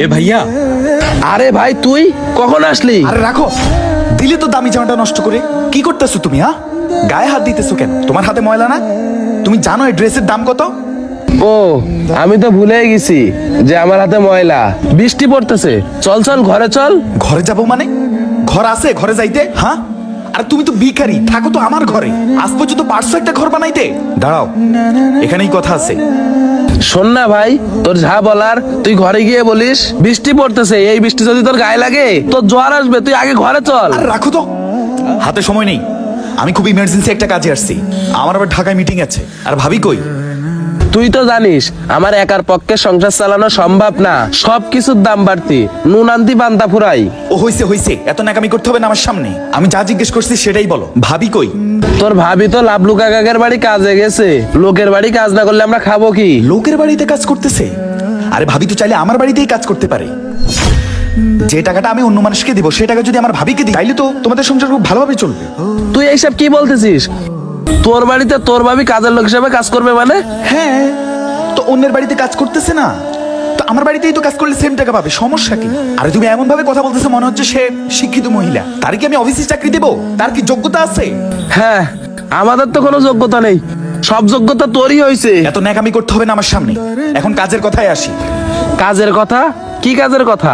এ ভাইয়া। আরে ভাই তুই কখন আসলি? আরে রাখো, দিলে তো দামি জামাটা নষ্ট করে। কি করতেছো তুমি? গায়ে হাত দিতেছো কেন? তোমার হাতে ময়লা না? তুমি জানো এই ড্রেসের দাম কত? ও আমি তো ভুলেই গেছি যে আমার হাতে ময়লা। বৃষ্টি পড়তেছে, চল চল ঘরে চল। ঘরে যাবো মানে? ঘর আছে ঘরে যাইতে? হ্যাঁ, আর তুমি তো ভিখারি, থাকো তো আমার ঘরে। আজ পর্যন্ত পারছো একটা ঘর বানাইতে? দাঁড়াও, এখানেই কথা আছে। শোন না ভাই, তোর যা বলার তুই ঘরে গিয়ে বলিস। বৃষ্টি পড়তেছে, এই বৃষ্টি যদি তোর গায়ে লাগে তোর জ্বর আসবে। তুই আগে ঘরে চল। আর রাখো তো, হাতে সময় নেই। আমি খুব ইমার্জেন্সি একটা কাজে আসছি, আমার আবার ঢাকায় মিটিং আছে। আর ভাবি কই? তুই তো জানিস আমার একার পক্ষে সংসার চালানো সম্ভব না, সবকিছুর দাম বাড়তি। নুন আনতি পান্তা ফুরাই। ও হইছে হইছে, এত নাকামি করতে হবে না আমার সামনে। আমি যা জিজ্ঞেস করছি সেটাই বলো। ভাবি কই? তোর ভাবি তো লাবলু কাকাকের বাড়ি কাজে গেছে। লোকের বাড়ি কাজ না করলে আমরা খাবো কি? লোকের বাড়িতে কাজ করতেছে? আরে ভাবি তো চাইলে আমার বাড়িতেই কাজ করতে পারে। যে টাকাটা আমি অন্য মানুষকে দিব, সে টাকা যদি আমার ভাবিকে দিই, তাইলে তো তোমাদের সংসার খুব ভালোভাবে চলবে। তুই এইসব কি বলতেছিস? তোর বাড়িতে তোর ভাবি কাজের লোক হিসেবে কাজ করবে মানে? হ্যাঁ, তো অন্যের বাড়িতে কাজ করতেছে না, তো আমার বাড়িতেই তো কাজ করলে সেম টাকা পাবে। সমস্যা কি? আরে তুমি এমন ভাবে কথা বলতেছো মনে হচ্ছে সে শিক্ষিত মহিলা। তার কি আমি অফিসে চাকরি দেবো? তার কি যোগ্যতা আছে? হ্যাঁ, আমাদের তো কোনো যোগ্যতা নেই, সব যোগ্যতা তোরই হয়েছে। এত ন্যাকামি করতে হবে না আমার সামনে। এখন কাজের কথায় আসি। কাজের কথা? কি কাজের কথা?